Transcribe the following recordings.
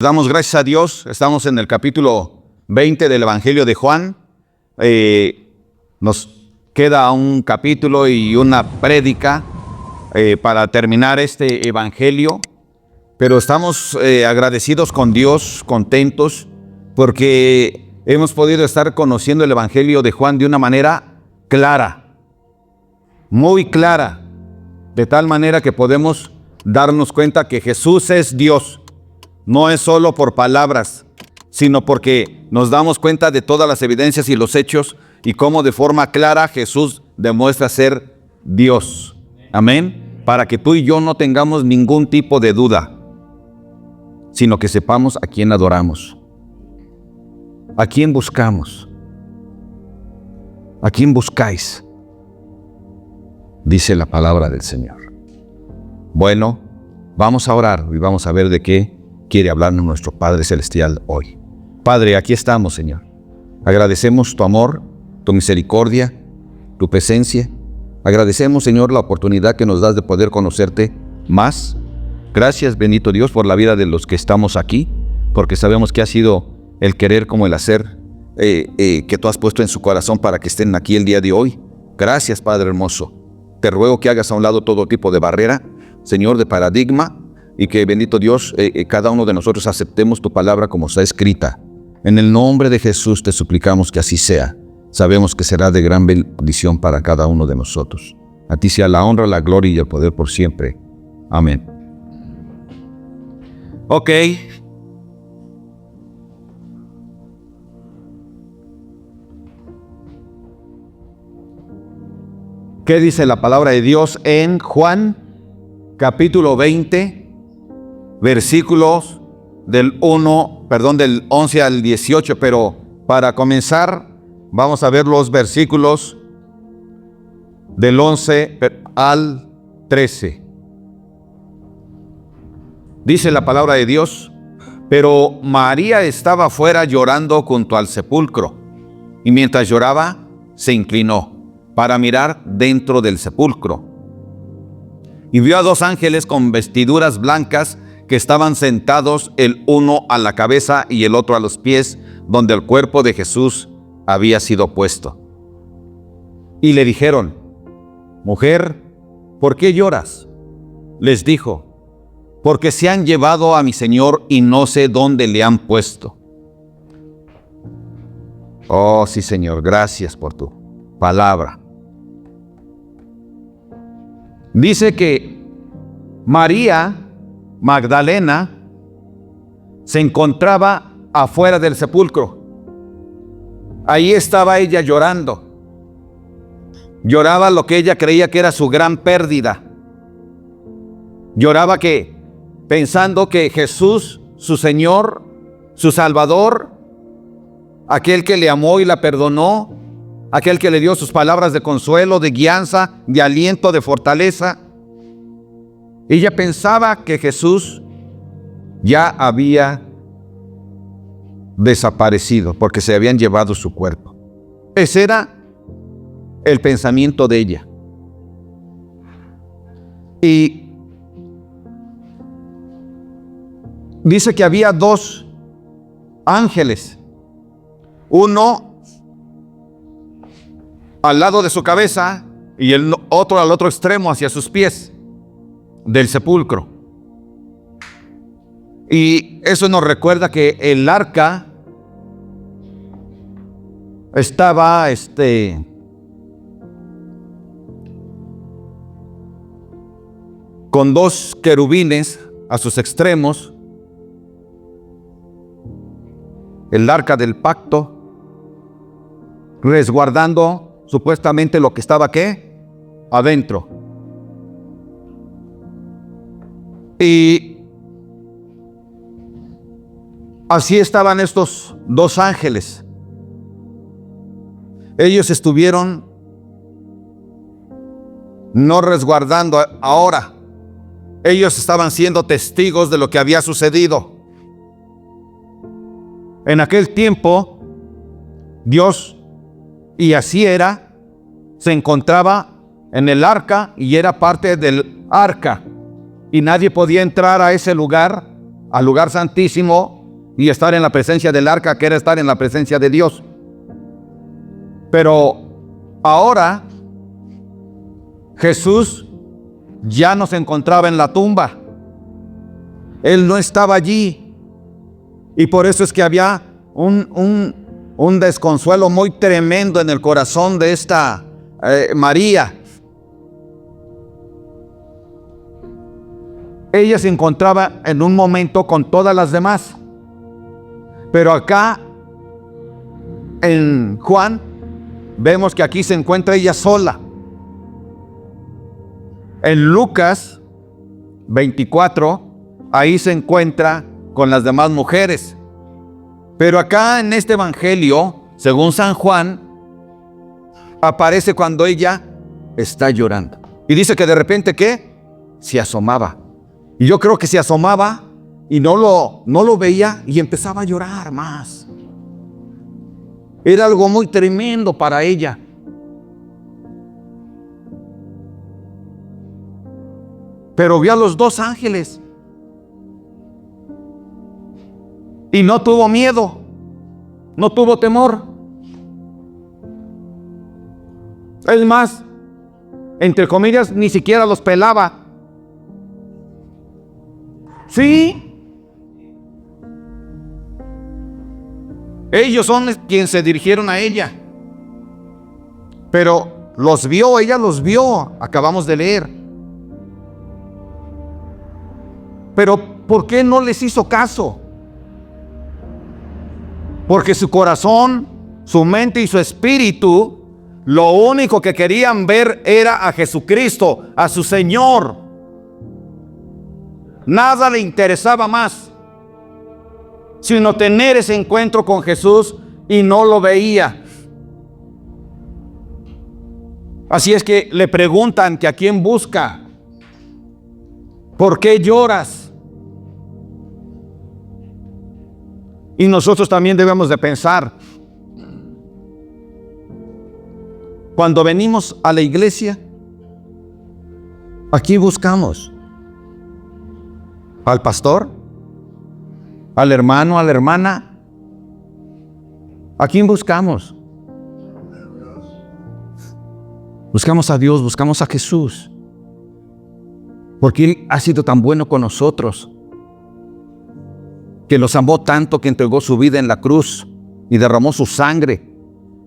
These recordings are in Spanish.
Damos gracias a Dios. Estamos en el capítulo 20 del Evangelio de Juan. Nos queda un capítulo y una prédica para terminar este Evangelio. Pero estamos agradecidos con Dios, contentos, porque hemos podido estar conociendo el Evangelio de Juan de una manera clara, muy clara, de tal manera que podemos darnos cuenta que Jesús es Dios. No es solo por palabras, sino porque nos damos cuenta de todas las evidencias y los hechos y cómo de forma clara Jesús demuestra ser Dios. Amén. Para que tú y yo no tengamos ningún tipo de duda, sino que sepamos a quién adoramos, a quién buscamos, a quién buscáis, dice la palabra del Señor. Bueno, vamos a orar y vamos a ver de qué quiere hablarnos nuestro Padre Celestial hoy. Padre, aquí estamos, Señor. Agradecemos tu amor, tu misericordia, tu presencia. Agradecemos, Señor, la oportunidad que nos das de poder conocerte más. Gracias, bendito Dios, por la vida de los que estamos aquí, porque sabemos que ha sido el querer como el hacer que tú has puesto en su corazón para que estén aquí el día de hoy. Gracias, Padre hermoso. Te ruego que hagas a un lado todo tipo de barrera, Señor, de paradigma, y que, bendito Dios, cada uno de nosotros aceptemos tu palabra como está escrita. En el nombre de Jesús te suplicamos que así sea. Sabemos que será de gran bendición para cada uno de nosotros. A ti sea la honra, la gloria y el poder por siempre. Amén. Ok. ¿Qué dice la palabra de Dios en Juan, capítulo 20? Versículos del 11 al 18, pero para comenzar vamos a ver los versículos del 11 al 13. Dice la palabra de Dios: pero María estaba afuera llorando junto al sepulcro, y mientras lloraba se inclinó para mirar dentro del sepulcro, y vio a dos ángeles con vestiduras blancas que estaban sentados, el uno a la cabeza y el otro a los pies, donde el cuerpo de Jesús había sido puesto. Y le dijeron: mujer, ¿por qué lloras? Les dijo: porque se han llevado a mi Señor y no sé dónde le han puesto. Oh, sí, Señor, gracias por tu palabra. Dice que María Magdalena se encontraba afuera del sepulcro. Ahí estaba ella llorando. Lloraba lo que ella creía que era su gran pérdida. Lloraba pensando que Jesús, su Señor, su Salvador, aquel que le amó y la perdonó, aquel que le dio sus palabras de consuelo, de guianza, de aliento, de fortaleza, ella pensaba que Jesús ya había desaparecido porque se habían llevado su cuerpo. Ese era el pensamiento de ella. Y dice que había dos ángeles, uno al lado de su cabeza y el otro al otro extremo hacia sus pies del sepulcro. Y eso nos recuerda que el arca estaba con dos querubines a sus extremos, el arca del pacto, resguardando supuestamente lo que estaba ¿qué? Adentro. Y así estaban estos dos ángeles. Ellos estuvieron no resguardando ahora. Ellos estaban siendo testigos de lo que había sucedido. En aquel tiempo, Dios, y así era, se encontraba en el arca y era parte del arca. Y nadie podía entrar a ese lugar al lugar santísimo y estar en la presencia del arca, que era estar en la presencia de Dios. Pero ahora Jesús ya no se encontraba en la tumba. Él no estaba allí. Y por eso es que había un desconsuelo muy tremendo en el corazón de esta María. Ella se encontraba en un momento con todas las demás. Pero acá en Juan vemos que aquí se encuentra ella sola. En Lucas 24, ahí se encuentra con las demás mujeres. Pero acá en este evangelio, según San Juan, aparece cuando ella está llorando. Y dice que de repente, ¿qué? Se asomaba. Y yo creo que se asomaba y no lo veía y empezaba a llorar más. Era algo muy tremendo para ella. Pero vio a los dos ángeles y no tuvo miedo, no tuvo temor. Es más, entre comillas, ni siquiera los pelaba. Sí, ellos son quienes se dirigieron a ella, pero los vio, ella los vio, acabamos de leer. Pero ¿por qué no les hizo caso? Porque su corazón, su mente y su espíritu, lo único que querían ver era a Jesucristo, a su Señor. Nada le interesaba más, sino tener ese encuentro con Jesús, y no lo veía. Así es que le preguntan que a quién busca. ¿Por qué lloras? Y nosotros también debemos de pensar, cuando venimos a la iglesia, aquí buscamos al pastor, al hermano, a la hermana. ¿A quién buscamos? Buscamos a Dios, buscamos a Jesús, porque Él ha sido tan bueno con nosotros, que los amó tanto que entregó su vida en la cruz y derramó su sangre,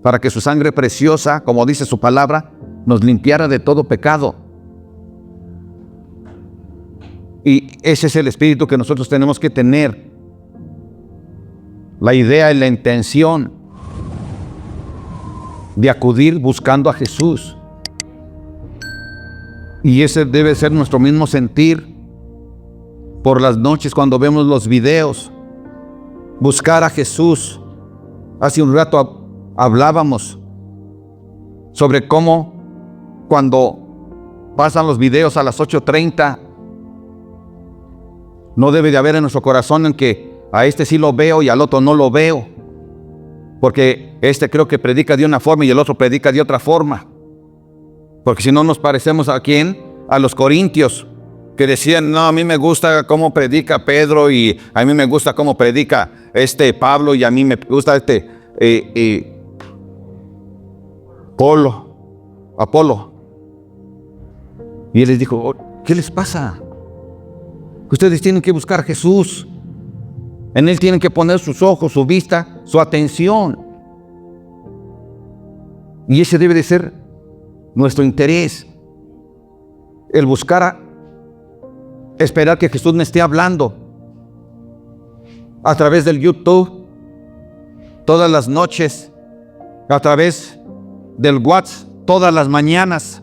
para que su sangre preciosa, como dice su palabra, nos limpiara de todo pecado. Y ese es el espíritu que nosotros tenemos que tener. La idea y la intención de acudir buscando a Jesús. Y ese debe ser nuestro mismo sentir por las noches cuando vemos los videos. Buscar a Jesús. Hace un rato hablábamos sobre cómo cuando pasan los videos a las 8:30, no debe de haber en nuestro corazón en que a este sí lo veo y al otro no lo veo, porque este creo que predica de una forma y el otro predica de otra forma, porque si no nos parecemos ¿a quién? A los corintios, que decían, no, a mí me gusta cómo predica Pedro, y a mí me gusta cómo predica Pablo, y a mí me gusta Apolo. Y él les dijo, ¿qué les pasa? Ustedes tienen que buscar a Jesús. En Él tienen que poner sus ojos, su vista, su atención. Y ese debe de ser nuestro interés. El buscar esperar que Jesús me esté hablando a través del YouTube, todas las noches, a través del WhatsApp, todas las mañanas,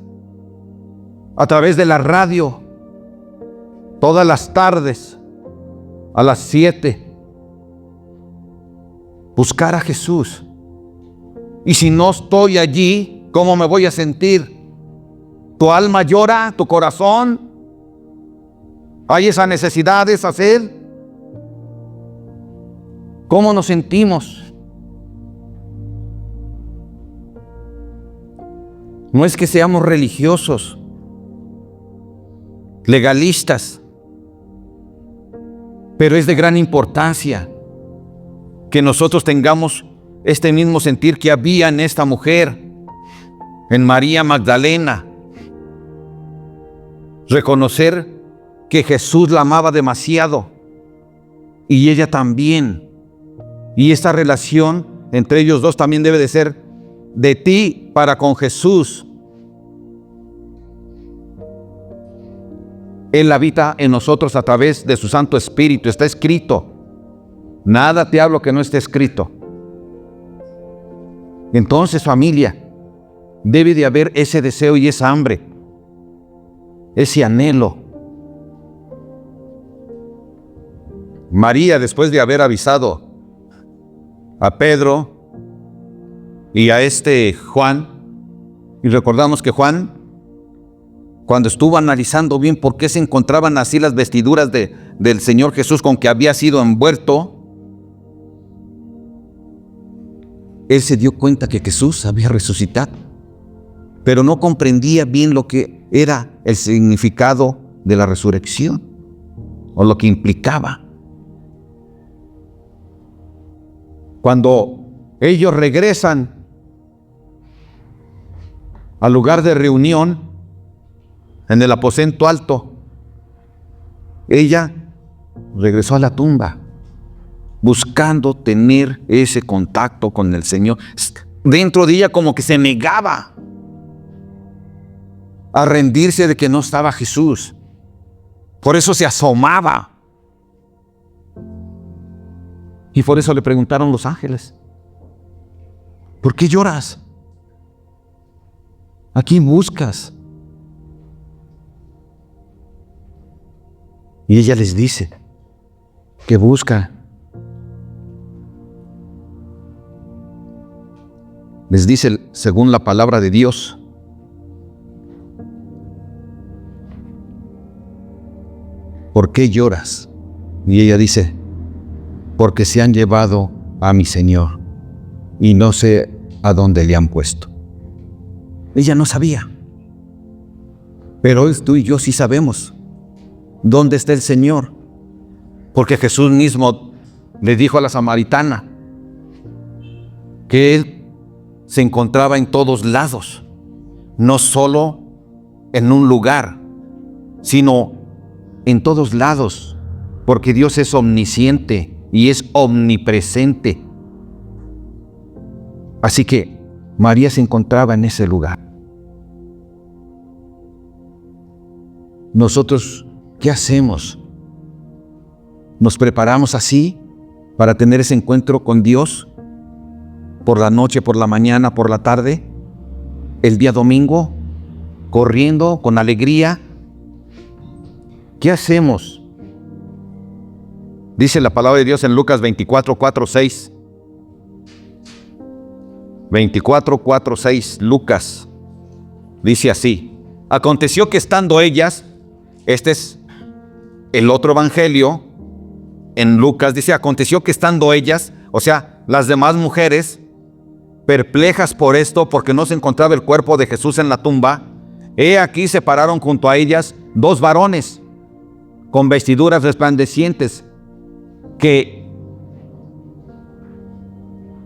a través de la radio, todas las tardes, a las 7. Buscar a Jesús. Y si no estoy allí, ¿cómo me voy a sentir? ¿Tu alma llora? ¿Tu corazón? ¿Hay esa necesidad de esa sed? ¿Cómo nos sentimos? No es que seamos religiosos, legalistas, Pero es de gran importancia que nosotros tengamos este mismo sentir que había en esta mujer, en María Magdalena. Reconocer que Jesús la amaba demasiado y ella también. Y esta relación entre ellos dos también debe de ser de ti para con Jesús. Él habita en nosotros a través de su Santo Espíritu. Está escrito. Nada te hablo que no esté escrito. Entonces, familia, debe de haber ese deseo y esa hambre, ese anhelo. María, después de haber avisado a Pedro y a Juan, y recordamos que Juan, cuando estuvo analizando bien por qué se encontraban así las vestiduras del Señor Jesús con que había sido envuelto, él se dio cuenta que Jesús había resucitado, pero no comprendía bien lo que era el significado de la resurrección o lo que implicaba. Cuando ellos regresan al lugar de reunión, en el aposento alto, ella regresó a la tumba, buscando tener ese contacto con el Señor. Dentro de ella como que se negaba a rendirse de que no estaba Jesús. Por eso se asomaba. Y por eso le preguntaron los ángeles: ¿por qué lloras? ¿A quién buscas? Y ella les dice que busca. Les dice, según la palabra de Dios, ¿por qué lloras? Y ella dice, porque se han llevado a mi Señor y no sé a dónde le han puesto. Ella no sabía, pero hoy tú y yo sí sabemos dónde está el Señor, porque Jesús mismo le dijo a la samaritana que Él se encontraba en todos lados, no solo en un lugar, sino en todos lados, porque Dios es omnisciente y es omnipresente. Así que María se encontraba en ese lugar. Nosotros, ¿qué hacemos? ¿Nos preparamos así para tener ese encuentro con Dios? ¿Por la noche, por la mañana, por la tarde? ¿El día domingo? ¿Corriendo con alegría? ¿Qué hacemos? Dice la palabra de Dios en Lucas 24, 4, 6. 24, 4, 6, Lucas. Dice así: aconteció que estando ellas, este es el otro evangelio, en Lucas dice, aconteció que estando ellas, o sea, las demás mujeres, perplejas por esto, porque no se encontraba el cuerpo de Jesús en la tumba, he aquí se pararon junto a ellas dos varones, con vestiduras resplandecientes, que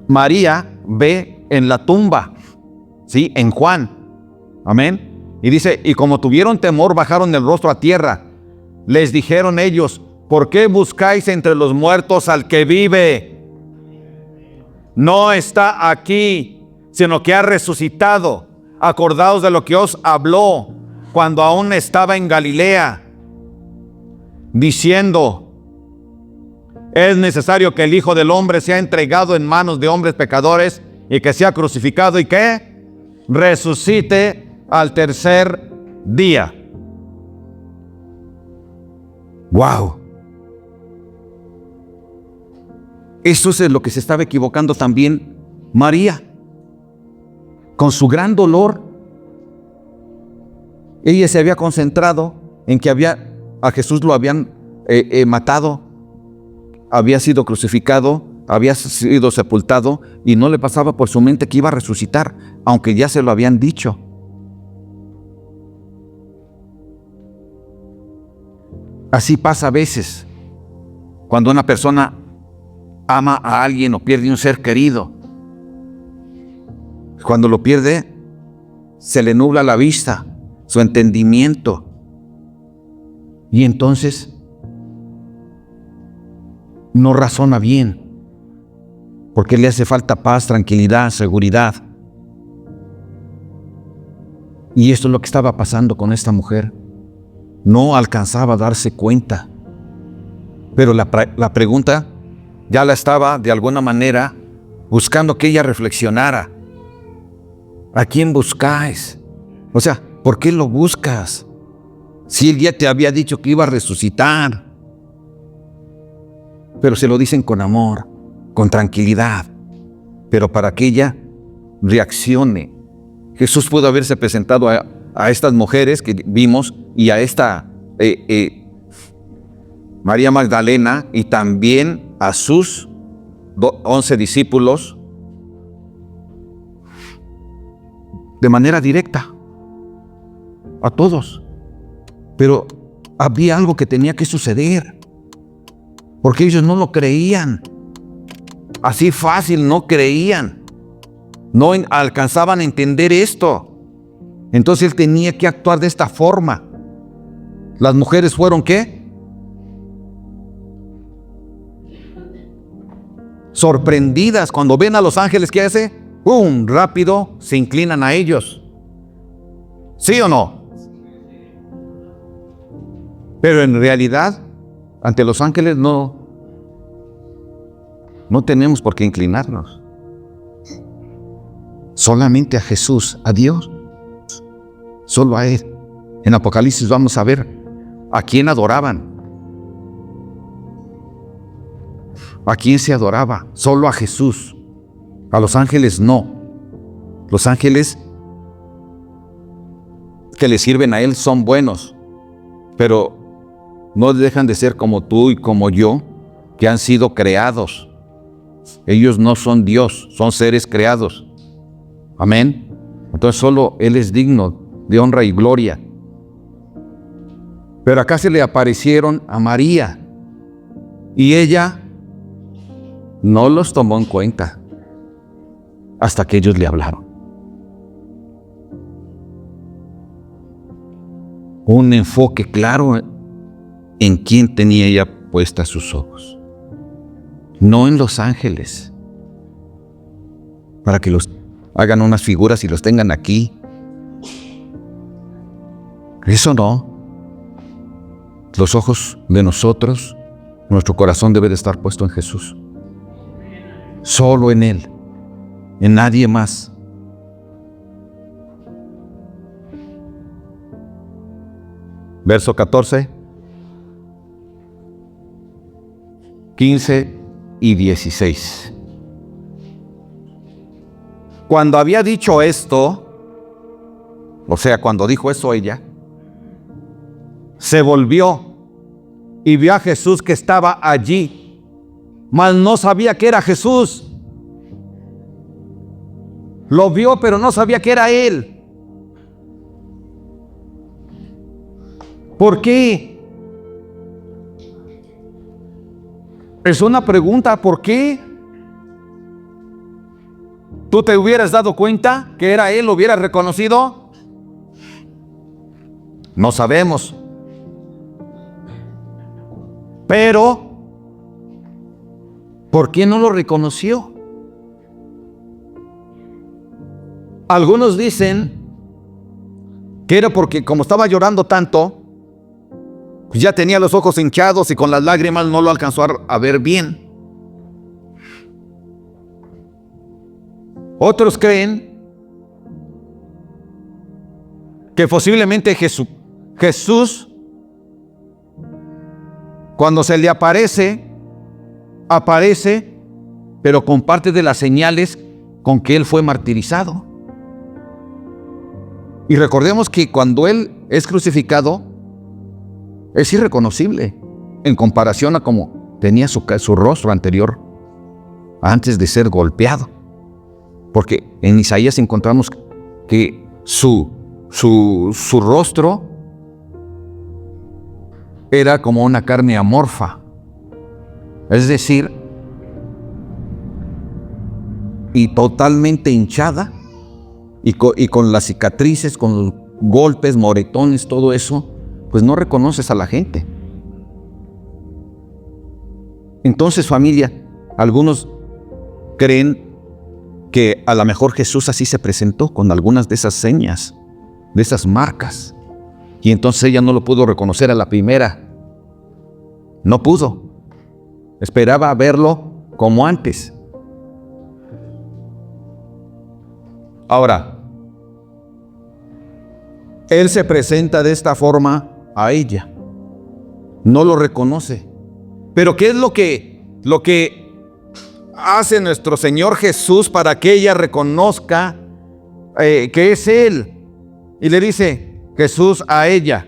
María ve en la tumba, ¿sí? En Juan, amén. Y dice, y como tuvieron temor, bajaron el rostro a tierra. Les dijeron ellos, ¿por qué buscáis entre los muertos al que vive? No está aquí, sino que ha resucitado. Acordaos de lo que os habló cuando aún estaba en Galilea, diciendo, es necesario que el Hijo del Hombre sea entregado en manos de hombres pecadores y que sea crucificado y que resucite al tercer día. ¡Wow! Eso es lo que se estaba equivocando también María. Con su gran dolor, ella se había concentrado en que a Jesús lo habían matado, había sido crucificado, había sido sepultado, y no le pasaba por su mente que iba a resucitar, aunque ya se lo habían dicho. Así pasa a veces cuando una persona ama a alguien o pierde un ser querido. Cuando lo pierde, se le nubla la vista, su entendimiento. Y entonces no razona bien, porque le hace falta paz, tranquilidad, seguridad. Y esto es lo que estaba pasando con esta mujer. No alcanzaba a darse cuenta. Pero la pregunta ya la estaba de alguna manera buscando que ella reflexionara. ¿A quién buscáis? O sea, ¿por qué lo buscas? Si él ya te había dicho que iba a resucitar. Pero se lo dicen con amor, con tranquilidad. Pero para que ella reaccione. Jesús pudo haberse presentado a estas mujeres que vimos y a esta María Magdalena y también a sus 11 discípulos de manera directa, a todos. Pero había algo que tenía que suceder, porque ellos no lo creían. Así fácil no creían. No alcanzaban a entender esto. Entonces él tenía que actuar de esta forma. Las mujeres fueron ¿qué? Sorprendidas cuando ven a los ángeles. ¿Qué hace? ¡Pum! Rápido se inclinan a ellos. ¿Sí o no? Pero en realidad, ante los ángeles no tenemos por qué inclinarnos. Solamente a Jesús, a Dios, solo a Él. En Apocalipsis vamos a ver a quién adoraban. ¿A quién se adoraba? Solo a Jesús. A los ángeles no. Los ángeles que le sirven a Él son buenos, pero no dejan de ser como tú y como yo, que han sido creados. Ellos no son Dios, son seres creados. Amén. Entonces solo Él es digno de honra y gloria. Pero acá se le aparecieron a María y ella no los tomó en cuenta hasta que ellos le hablaron. Un enfoque claro en quién tenía ella puestas sus ojos. No en los ángeles, para que los hagan unas figuras y los tengan aquí. Eso no. Los ojos de nosotros, nuestro corazón debe de estar puesto en Jesús. Solo en Él, en nadie más. Verso 14, 15 y 16. Cuando había dicho esto, o sea, cuando dijo eso ella, se volvió y vio a Jesús que estaba allí, mas no sabía que era Jesús. Lo vio, pero no sabía que era Él. ¿Por qué? Es una pregunta, ¿por qué? ¿Tú te hubieras dado cuenta que era Él? ¿Lo hubieras reconocido? No sabemos. Pero, ¿por qué no lo reconoció? Algunos dicen que era porque como estaba llorando tanto, pues ya tenía los ojos hinchados y con las lágrimas no lo alcanzó a ver bien. Otros creen que posiblemente Jesús, cuando se le aparece, pero con parte de las señales con que Él fue martirizado. Y recordemos que cuando Él es crucificado, es irreconocible en comparación a cómo tenía su rostro anterior antes de ser golpeado. Porque en Isaías encontramos que su rostro era como una carne amorfa. Es decir, y totalmente hinchada, y con las cicatrices, con golpes, moretones, todo eso, pues no reconoces a la gente. Entonces, familia, algunos creen que a lo mejor Jesús así se presentó, con algunas de esas señas, de esas marcas. Y entonces ella no lo pudo reconocer a la primera. No pudo. Esperaba verlo como antes. Ahora, él se presenta de esta forma a ella. No lo reconoce. Pero ¿qué es lo que hace nuestro Señor Jesús para que ella reconozca que es Él? Y le dice Jesús a ella: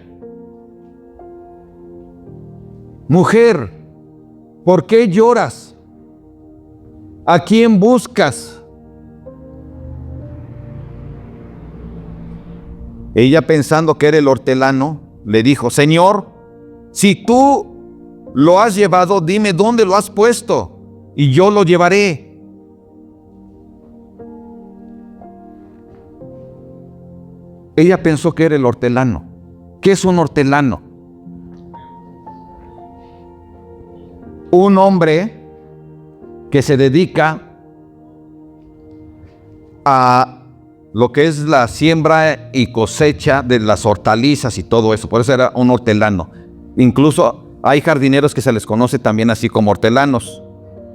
mujer, ¿por qué lloras? ¿A quién buscas? Ella, pensando que era el hortelano, le dijo: Señor, si tú lo has llevado, dime dónde lo has puesto y yo lo llevaré. Ella pensó que era el hortelano. ¿Qué es un hortelano? Un hombre que se dedica a lo que es la siembra y cosecha de las hortalizas y todo eso. Por eso era un hortelano. Incluso hay jardineros que se les conoce también así como hortelanos,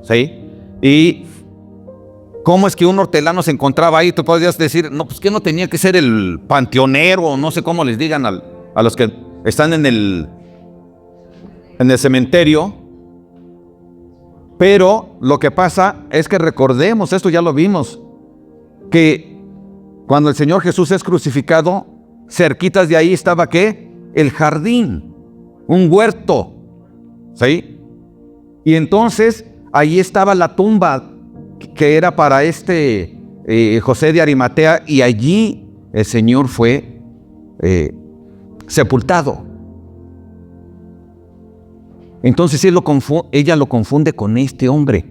¿sí? Y ¿cómo es que un hortelano se encontraba ahí? Tú podrías decir, no, pues que no tenía que ser el panteonero, no sé cómo les digan a los que están en el cementerio. Pero lo que pasa es que recordemos, esto ya lo vimos, que cuando el Señor Jesús es crucificado, cerquitas de ahí estaba ¿qué? El jardín, un huerto, ¿sí? Y entonces ahí estaba la tumba que era para José de Arimatea, y allí el Señor fue sepultado. Entonces ella lo confunde con este hombre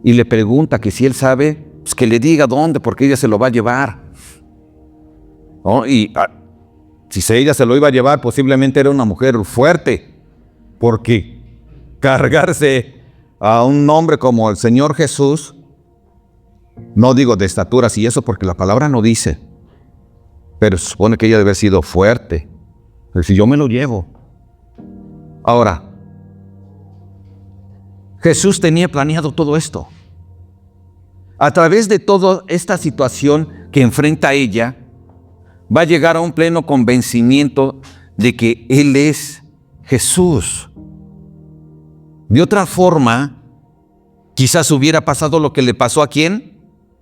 y le pregunta que si él sabe, pues que le diga dónde, porque ella se lo va a llevar, ¿no? Y si ella se lo iba a llevar, posiblemente era una mujer fuerte, porque cargarse a un hombre como el Señor Jesús, no digo de estaturas y eso porque la palabra no dice, pero se supone que ella debe haber sido fuerte. Pero si yo me lo llevo. Ahora, Jesús tenía planeado todo esto. A través de toda esta situación que enfrenta ella, va a llegar a un pleno convencimiento de que Él es Jesús. De otra forma, quizás hubiera pasado lo que le pasó ¿a quién?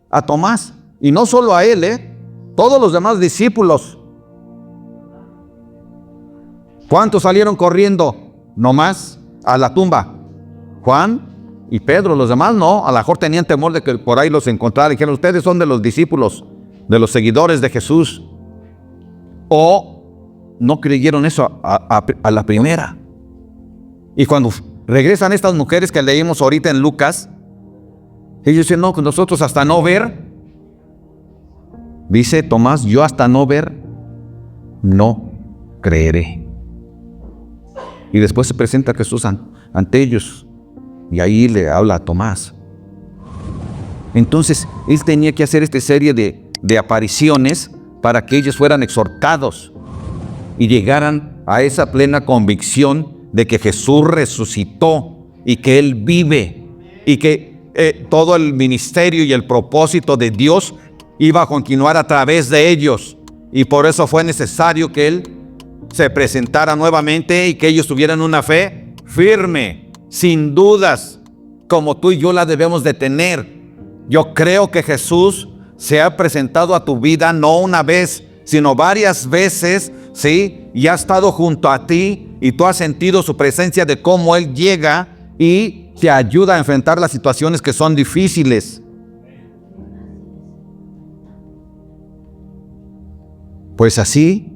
A Tomás. Y no solo a él, todos los demás discípulos. ¿Cuántos salieron corriendo? Nomás a la tumba. Juan y Pedro. Los demás no. A lo mejor tenían temor de que por ahí los encontrara. Dijeron, ustedes son de los discípulos, de los seguidores de Jesús. O no creyeron eso a la primera. Y cuando regresan estas mujeres que leímos ahorita en Lucas, ellos dicen, no, nosotros hasta no ver, dice Tomás, yo hasta no ver, no creeré. Y después se presenta Jesús ante ellos, y ahí le habla a Tomás. Entonces, él tenía que hacer esta serie de apariciones para que ellos fueran exhortados y llegaran a esa plena convicción de que Jesús resucitó y que Él vive y que todo el ministerio y el propósito de Dios iba a continuar a través de ellos. Y por eso fue necesario que Él se presentara nuevamente y que ellos tuvieran una fe firme, sin dudas, como tú y yo la debemos de tener. Yo creo que Jesús se ha presentado a tu vida no una vez, sino varias veces, ¿sí? Y ha estado junto a ti y tú has sentido su presencia de cómo Él llega y te ayuda a enfrentar las situaciones que son difíciles. Pues así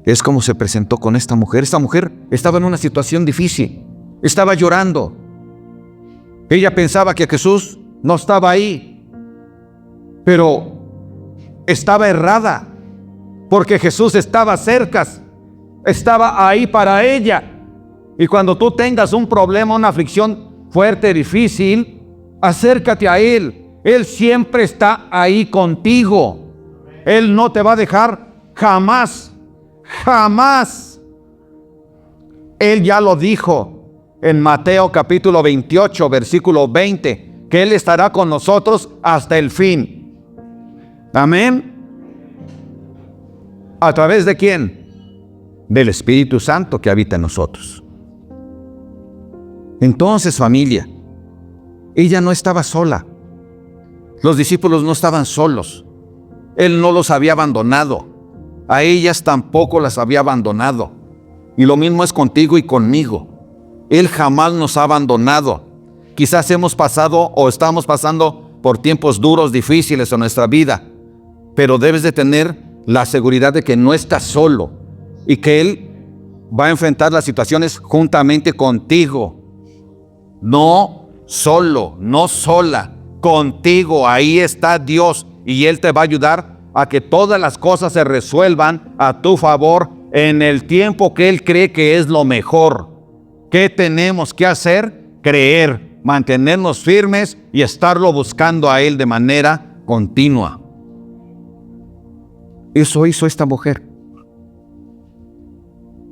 es como se presentó con esta mujer. Esta mujer estaba en una situación difícil. estaba llorando. Ella pensaba que Jesús no estaba ahí, pero estaba errada, porque Jesús estaba cerca, estaba ahí para ella. Y cuando tú tengas un problema, una aflicción fuerte, difícil, acércate a Él. Él siempre está ahí contigo. Él no te va a dejar jamás, jamás. Él ya lo dijo en Mateo capítulo 28, versículo 20, que Él estará con nosotros hasta el fin. Amén. ¿A través de quién? Del Espíritu Santo que habita en nosotros. Entonces, familia, ella no estaba sola. Los discípulos no estaban solos. Él no los había abandonado. A ellas tampoco las había abandonado. Y lo mismo es contigo y conmigo. Él jamás nos ha abandonado. Quizás hemos pasado o estamos pasando por tiempos duros, difíciles en nuestra vida, pero debes de tener la seguridad de que no estás solo y que Él va a enfrentar las situaciones juntamente contigo. No solo, no sola, contigo. Ahí está Dios y Él te va a ayudar a que todas las cosas se resuelvan a tu favor en el tiempo que Él cree que es lo mejor. ¿Qué tenemos que hacer? Creer, mantenernos firmes y estarlo buscando a Él de manera continua. Eso hizo esta mujer.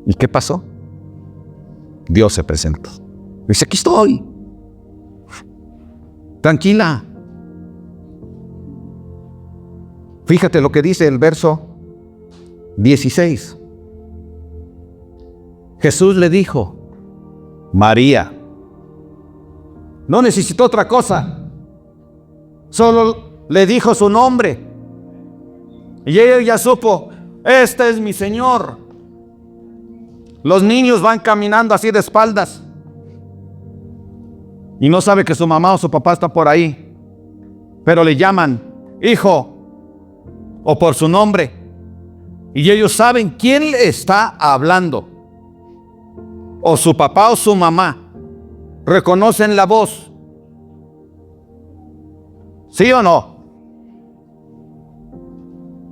¿Y qué pasó? Dios se presentó. Dice, aquí estoy. Tranquila. Fíjate lo que dice el verso 16. Jesús le dijo, María. No necesitó otra cosa. Solo le dijo su nombre. Y ella ya supo, este es mi Señor. Los niños van caminando así de espaldas. Y no sabe que su mamá o su papá está por ahí. Pero le llaman hijo o por su nombre. Y ellos saben quién le está hablando. O su papá o su mamá. Reconocen la voz. ¿Sí o no?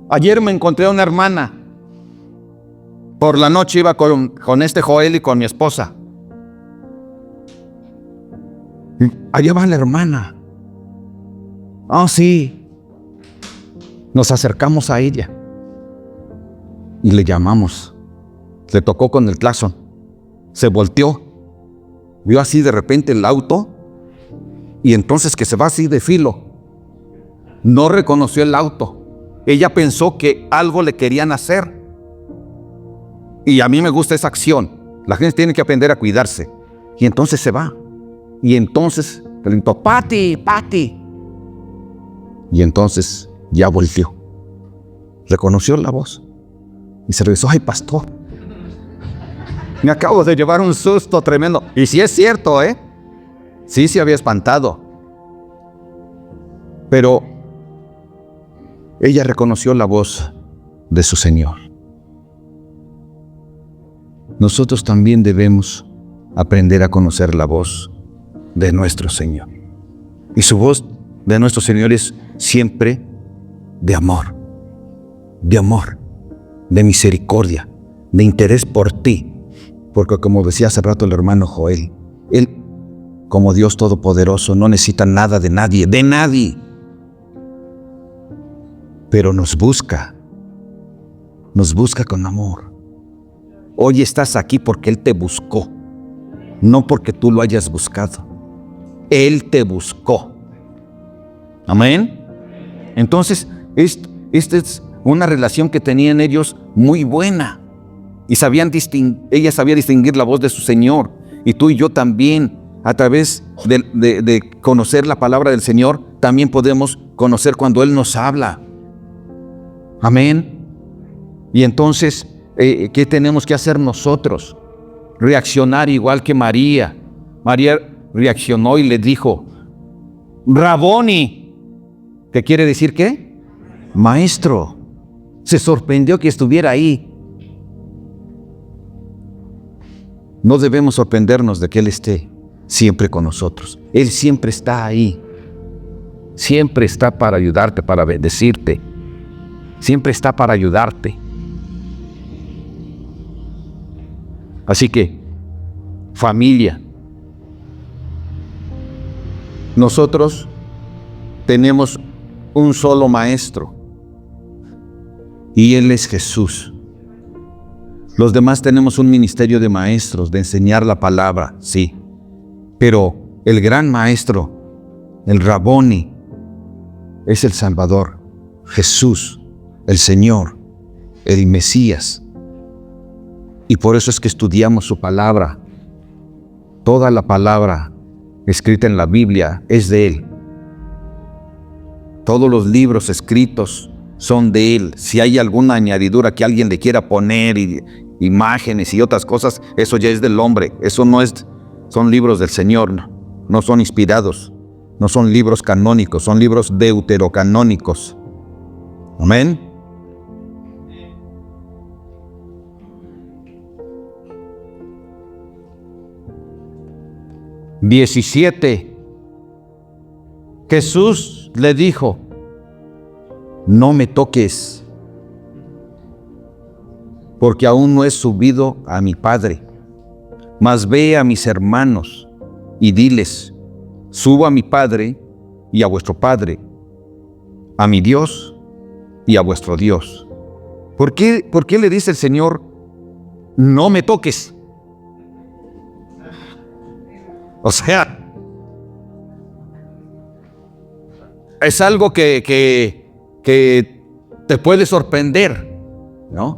Ayer me encontré a una hermana. Por la noche iba con este Joel y con mi esposa. Allá va la hermana. Ah, sí. Nos acercamos a ella y le llamamos. Le tocó con el claxon. Se volteó. Vio así de repente el auto y entonces que se va así de filo. No reconoció el auto. Ella pensó que algo le querían hacer. Y a mí me gusta esa acción. La gente tiene que aprender a cuidarse. Y entonces se va. Y entonces preguntó, Pati, Pati. Y entonces ya volteó. Reconoció la voz. Y se regresó, ay, pastor. Me acabo de llevar un susto tremendo. Y sí es cierto, ¿eh? Sí se había espantado. Pero ella reconoció la voz de su Señor. Nosotros también debemos aprender a conocer la voz de nuestro Señor. Y su voz de nuestro Señor es siempre de amor, de misericordia, de interés por ti. Porque como decía hace rato el hermano Joel, Él, como Dios Todopoderoso, no necesita nada de nadie, pero nos busca con amor. Hoy estás aquí porque Él te buscó, no porque tú lo hayas buscado. Él te buscó. Amén. Entonces, esta es una relación que tenían ellos muy buena. Y ella sabía distinguir la voz de su Señor. Y tú y yo también, a través de conocer la palabra del Señor, también podemos conocer cuando Él nos habla. Amén. Y entonces, ¿qué tenemos que hacer nosotros? Reaccionar igual que María. María reaccionó y le dijo, Raboni. ¿Qué quiere decir qué? Maestro. Se sorprendió que estuviera ahí. No debemos sorprendernos de que Él esté siempre con nosotros. Él siempre está ahí. Siempre está para ayudarte, para bendecirte. Siempre está para ayudarte. Así que, familia, nosotros tenemos un solo maestro y Él es Jesús. Los demás tenemos un ministerio de maestros, de enseñar la palabra, sí. Pero el gran maestro, el Raboni, es el Salvador, Jesús, el Señor, el Mesías. Y por eso es que estudiamos su palabra. Toda la palabra escrita en la Biblia es de Él. Todos los libros escritos son de Él. Si hay alguna añadidura que alguien le quiera poner, imágenes y otras cosas, eso ya es del hombre. Eso no es, son libros del Señor, no son inspirados, no son libros canónicos, son libros deuterocanónicos. Amén. XVII. Jesús le dijo: no me toques, porque aún no he subido a mi Padre. Mas ve a mis hermanos y diles: subo a mi Padre y a vuestro Padre, a mi Dios y a vuestro Dios. ¿Por qué le dice el Señor: no me toques? O sea, es algo que te puede sorprender, ¿no?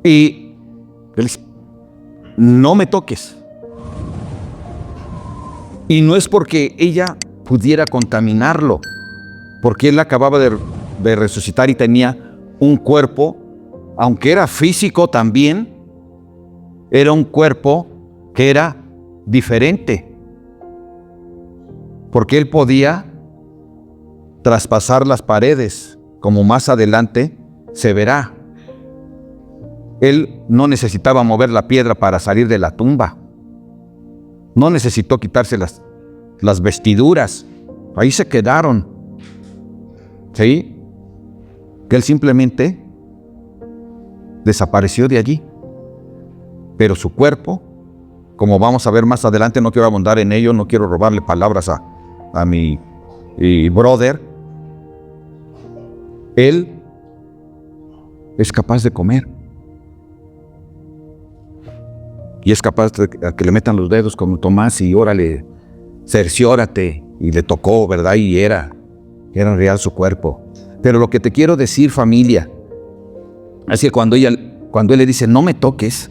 Y Él dice: no me toques. Y no es porque ella pudiera contaminarlo, porque Él acababa de resucitar y tenía un cuerpo, aunque era físico también, era un cuerpo que era diferente, porque Él podía traspasar las paredes, como más adelante se verá. Él no necesitaba mover la piedra para salir de la tumba. No necesitó quitarse las vestiduras. Ahí se quedaron. ¿Sí? Que Él simplemente desapareció de allí. Pero su cuerpo, como vamos a ver más adelante, no quiero abundar en ello, no quiero robarle palabras a mi brother. Él es capaz de comer. Y es capaz de que le metan los dedos como Tomás y órale, cerciórate. Y le tocó, ¿verdad? Y era real su cuerpo. Pero lo que te quiero decir, familia, es que cuando Él le dice: no me toques,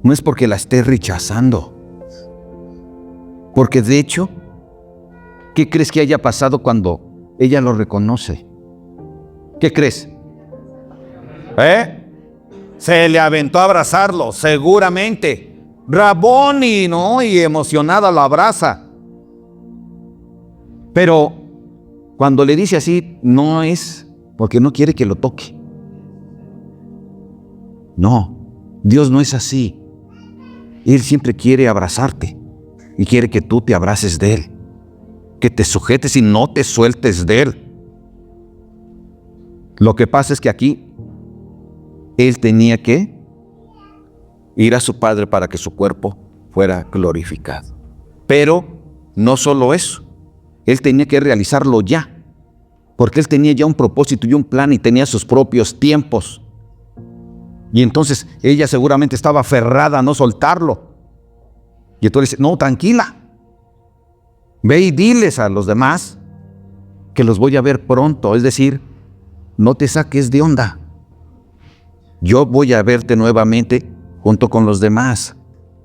no es porque la esté rechazando. Porque de hecho, ¿qué crees que haya pasado cuando ella lo reconoce? ¿Qué crees? Se le aventó a abrazarlo, seguramente. Raboni, ¿no? Y emocionada lo abraza. Pero cuando le dice así, no es porque no quiere que lo toque. No, Dios no es así. Él siempre quiere abrazarte y quiere que tú te abraces de Él, que te sujetes y no te sueltes de Él. Lo que pasa es que aquí Él tenía que ir a su Padre para que su cuerpo fuera glorificado. Pero no solo eso, Él tenía que realizarlo ya, porque Él tenía ya un propósito y un plan y tenía sus propios tiempos. Y entonces ella seguramente estaba aferrada a no soltarlo. Y entonces dice: no, tranquila, ve y diles a los demás que los voy a ver pronto. Es decir, no te saques de onda. Yo voy a verte nuevamente junto con los demás.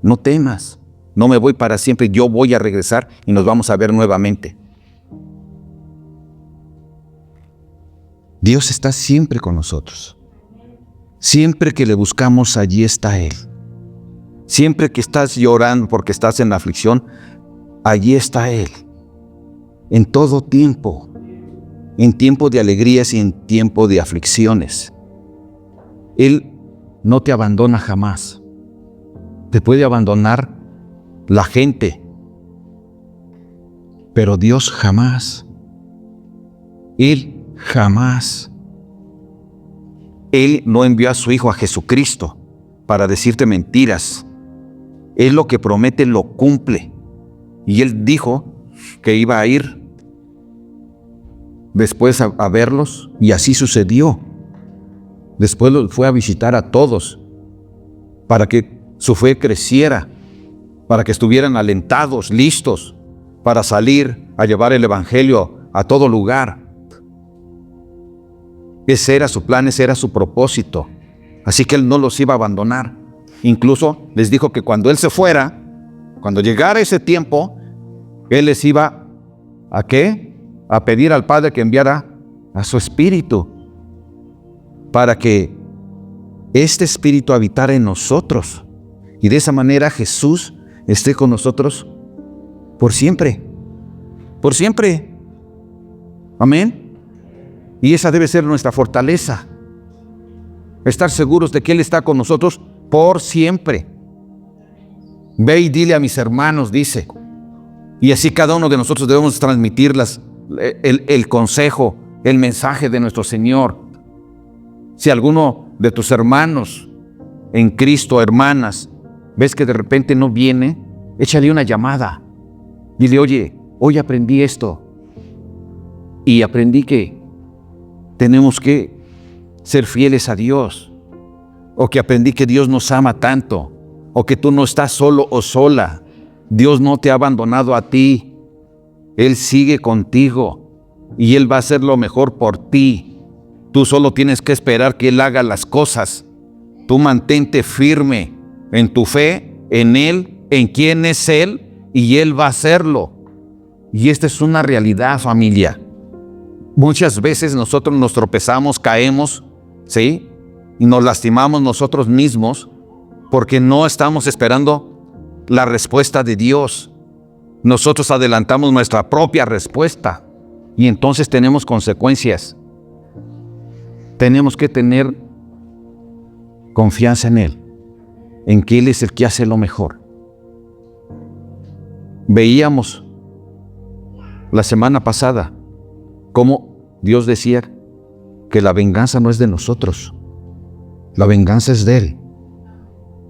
No temas, no me voy para siempre, yo voy a regresar y nos vamos a ver nuevamente. Dios está siempre con nosotros. Siempre que le buscamos, allí está Él. Siempre que estás llorando porque estás en la aflicción, allí está Él. En todo tiempo, en tiempo de alegrías y en tiempo de aflicciones. Él no te abandona jamás. te puede abandonar la gente, pero Dios jamás. Él jamás. Él no envió a su Hijo, a Jesucristo, para decirte mentiras. Él lo que promete lo cumple. Y Él dijo que iba a ir después a verlos, y así sucedió. Después los fue a visitar a todos para que su fe creciera, para que estuvieran alentados, listos para salir a llevar el Evangelio a todo lugar. Ese era su plan, ese era su propósito. Así que Él no los iba a abandonar. Incluso les dijo que cuando Él se fuera, cuando llegara ese tiempo, Él les iba ¿a qué? A pedir al Padre que enviara a su Espíritu, para que este Espíritu habitara en nosotros. Y de esa manera Jesús esté con nosotros por siempre. Por siempre. Amén. Y esa debe ser nuestra fortaleza. Estar seguros de que Él está con nosotros por siempre. Ve y dile a mis hermanos, dice. Y así cada uno de nosotros debemos transmitir el consejo, el mensaje de nuestro Señor. Si alguno de tus hermanos en Cristo, hermanas, ves que de repente no viene, échale una llamada. Dile, oye, hoy aprendí esto. Y aprendí que tenemos que ser fieles a Dios. O que aprendí que Dios nos ama tanto. O que tú no estás solo o sola. Dios no te ha abandonado a ti. Él sigue contigo. Y Él va a hacer lo mejor por ti. Tú solo tienes que esperar que Él haga las cosas. Tú mantente firme en tu fe, en Él, en quién es Él, y Él va a hacerlo. Y esta es una realidad, familia. Muchas veces nosotros nos tropezamos, caemos, ¿sí? Y nos lastimamos nosotros mismos porque no estamos esperando la respuesta de Dios. Nosotros adelantamos nuestra propia respuesta y entonces tenemos consecuencias. Tenemos que tener confianza en Él, en que Él es el que hace lo mejor. Veíamos la semana pasada cómo Dios decía que la venganza no es de nosotros, la venganza es de Él,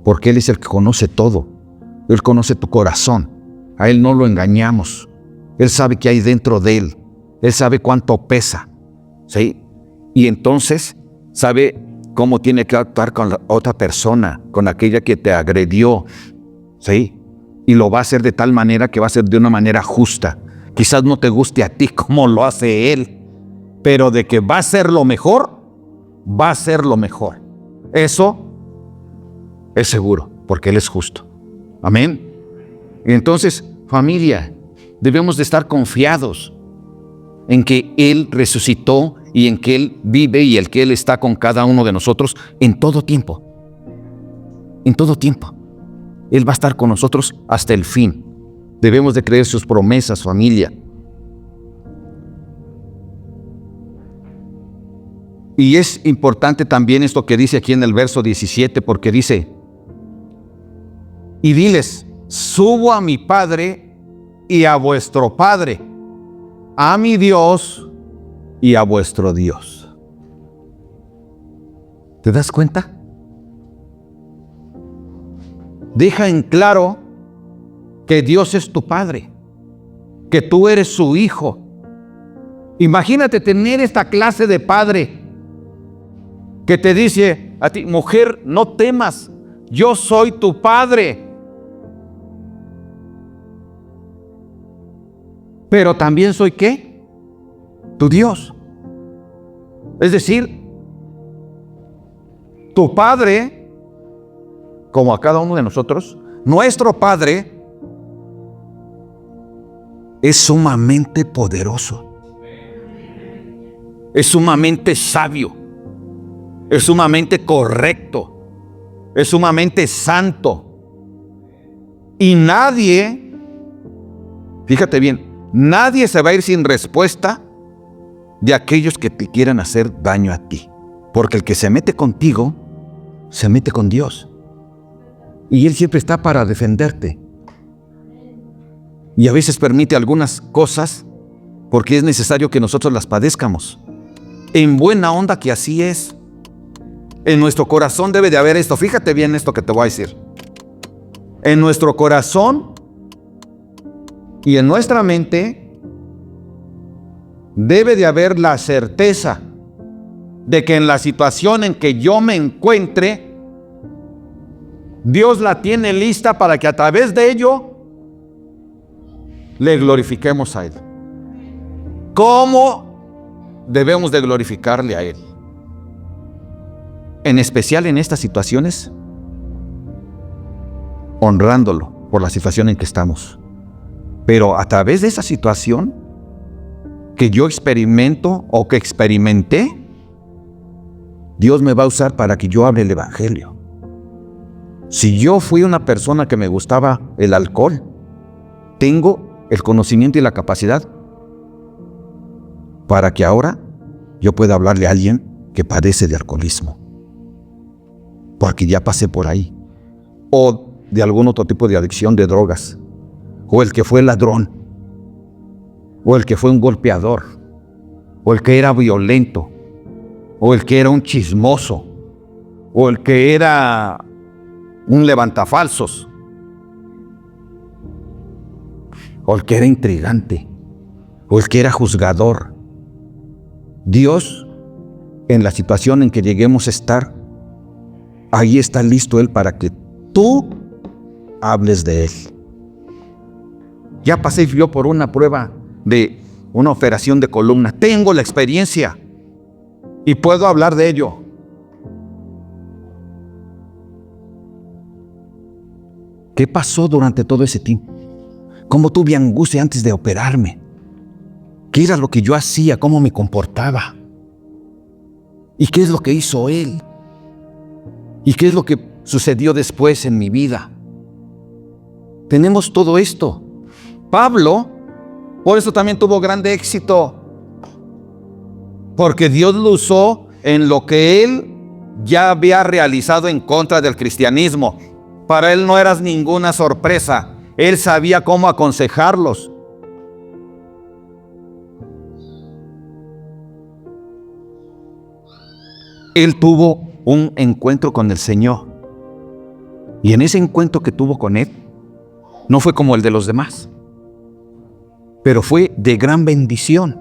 porque Él es el que conoce todo. Él conoce tu corazón, a Él no lo engañamos. Él sabe qué hay dentro de Él, Él sabe cuánto pesa, ¿sí? Y entonces sabe cómo tiene que actuar con la otra persona, con aquella que te agredió, ¿sí? Y lo va a hacer de tal manera que va a ser de una manera justa. Quizás no te guste a ti como lo hace Él, pero de que va a ser lo mejor, va a ser lo mejor. Eso es seguro, porque Él es justo. Amén. Y entonces, familia, debemos de estar confiados en que Él resucitó y en que Él vive y el que Él está con cada uno de nosotros en todo tiempo. En todo tiempo. Él va a estar con nosotros hasta el fin. Debemos de creer sus promesas, familia. Y es importante también esto que dice aquí en el verso 17, porque dice, y diles, subo a mi Padre y a vuestro Padre, a mi Dios y a vuestro Dios. ¿Te das cuenta? Deja en claro que Dios es tu Padre, que tú eres su hijo. Imagínate tener esta clase de padre que te dice a ti, mujer, no temas, yo soy tu Padre. Pero también soy ¿qué? Tu Dios. Es decir, tu Padre, como a cada uno de nosotros, nuestro Padre es sumamente poderoso, es sumamente sabio, es sumamente correcto, es sumamente santo. Y nadie, fíjate bien, nadie se va a ir sin respuesta de aquellos que te quieran hacer daño a ti. Porque el que se mete contigo, se mete con Dios. Y Él siempre está para defenderte. Y a veces permite algunas cosas porque es necesario que nosotros las padezcamos. En buena onda que así es. En nuestro corazón debe de haber esto. Fíjate bien esto que te voy a decir. En nuestro corazón y en nuestra mente debe de haber la certeza de que en la situación en que yo me encuentre, Dios la tiene lista para que a través de ello le glorifiquemos a Él. ¿Cómo debemos de glorificarle a Él? En especial en estas situaciones, honrándolo por la situación en que estamos. Pero a través de esa situación que yo experimento o que experimenté, Dios me va a usar para que yo hable el Evangelio. Si yo fui una persona que me gustaba el alcohol, tengo el conocimiento y la capacidad para que ahora yo pueda hablarle a alguien que padece de alcoholismo, porque ya pasé por ahí, o de algún otro tipo de adicción de drogas, o el que fue ladrón, o el que fue un golpeador, o el que era violento, o el que era un chismoso, o el que era un levantafalsos, o el que era intrigante, o el que era juzgador. Dios, en la situación en que lleguemos a estar, ahí está listo Él para que tú hables de Él. Ya pasé yo por una prueba de una operación de columna. Tengo la experiencia y puedo hablar de ello. ¿Qué pasó durante todo ese tiempo? ¿Cómo tuve angustia antes de operarme? ¿Qué era lo que yo hacía? ¿Cómo me comportaba? ¿Y qué es lo que hizo Él? ¿Y qué es lo que sucedió después en mi vida? Tenemos todo esto. Pablo, por eso también tuvo grande éxito, porque Dios lo usó en lo que él ya había realizado en contra del cristianismo. Para él no eras ninguna sorpresa. Él sabía cómo aconsejarlos. Él tuvo un encuentro con el Señor. Y en ese encuentro que tuvo con Él, no fue como el de los demás, pero fue de gran bendición.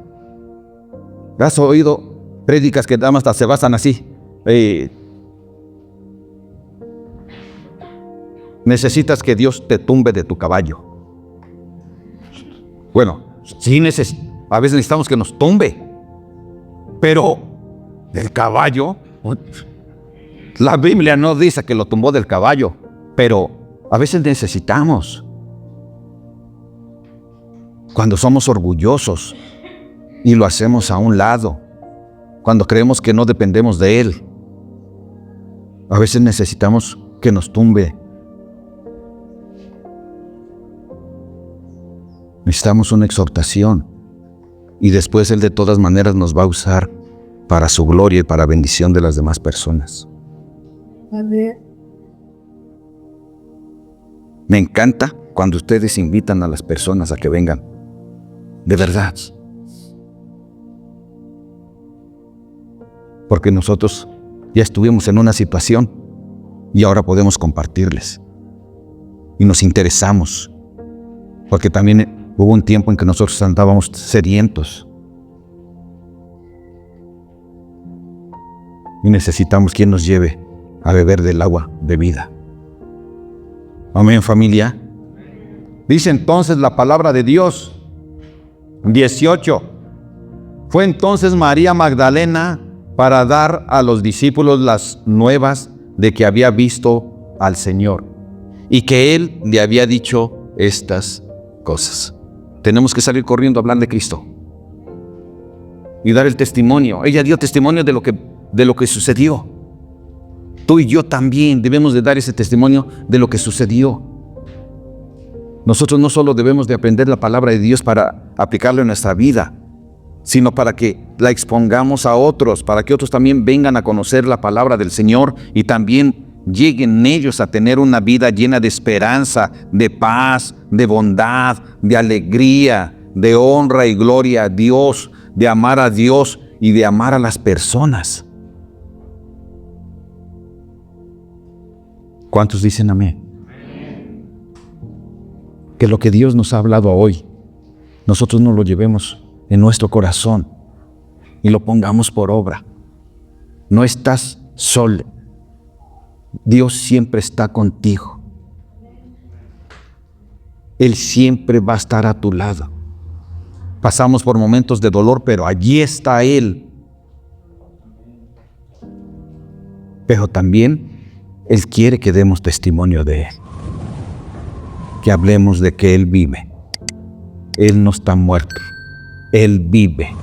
¿Has oído prédicas que nada más hasta se basan así? Necesitas que Dios te tumbe de tu caballo. Bueno, sí, a veces necesitamos que nos tumbe, pero del caballo, la Biblia no dice que lo tumbó del caballo, pero a veces necesitamos. Cuando somos orgullosos y lo hacemos a un lado, cuando creemos que no dependemos de Él, a veces necesitamos que nos tumbe. Necesitamos una exhortación y después Él de todas maneras nos va a usar para su gloria y para bendición de las demás personas. Amén. Me encanta cuando ustedes invitan a las personas a que vengan. De verdad. Porque nosotros ya estuvimos en una situación y ahora podemos compartirles. Y nos interesamos. Porque también hubo un tiempo en que nosotros andábamos sedientos. Y necesitamos quien nos lleve a beber del agua de vida. Amén, familia. Dice entonces la palabra de Dios. 18. Fue entonces María Magdalena para dar a los discípulos las nuevas de que había visto al Señor y que Él le había dicho estas cosas. Tenemos que salir corriendo a hablar de Cristo y dar el testimonio. Ella dio testimonio de lo que sucedió. Tú y yo también debemos de dar ese testimonio de lo que sucedió. Nosotros no solo debemos de aprender la palabra de Dios para aplicarla en nuestra vida, sino para que la expongamos a otros, para que otros también vengan a conocer la palabra del Señor y también lleguen ellos a tener una vida llena de esperanza, de paz, de bondad, de alegría, de honra y gloria a Dios, de amar a Dios y de amar a las personas. ¿Cuántos dicen amén? Que lo que Dios nos ha hablado hoy, nosotros nos lo llevemos en nuestro corazón y lo pongamos por obra. No estás solo. Dios siempre está contigo. Él siempre va a estar a tu lado. Pasamos por momentos de dolor, pero allí está Él. Pero también Él quiere que demos testimonio de Él. Que hablemos de que Él vive. Él no está muerto. Él vive.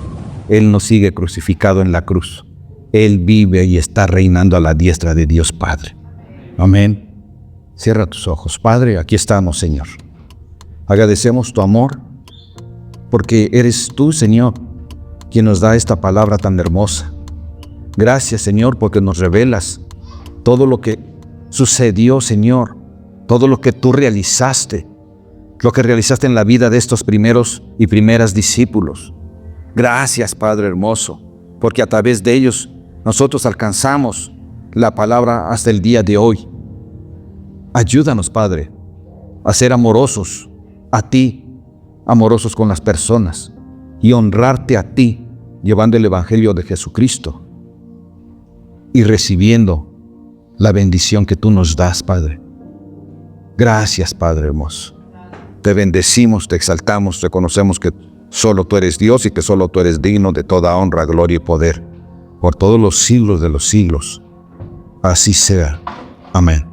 Él no sigue crucificado en la cruz. Él vive y está reinando a la diestra de Dios Padre. Amén. Cierra tus ojos. Padre, aquí estamos, Señor. Agradecemos tu amor, porque eres tú, Señor, quien nos da esta palabra tan hermosa. Gracias, Señor, porque nos revelas todo lo que sucedió, Señor, todo lo que tú realizaste, lo que realizaste en la vida de estos primeros y primeras discípulos. Gracias, Padre hermoso, porque a través de ellos nosotros alcanzamos la palabra hasta el día de hoy. Ayúdanos, Padre, a ser amorosos a ti, amorosos con las personas y honrarte a ti, llevando el Evangelio de Jesucristo y recibiendo la bendición que tú nos das, Padre. Gracias, Padre hermoso. Te bendecimos, te exaltamos, reconocemos que solo tú eres Dios y que solo tú eres digno de toda honra, gloria y poder, por todos los siglos de los siglos. Así sea. Amén.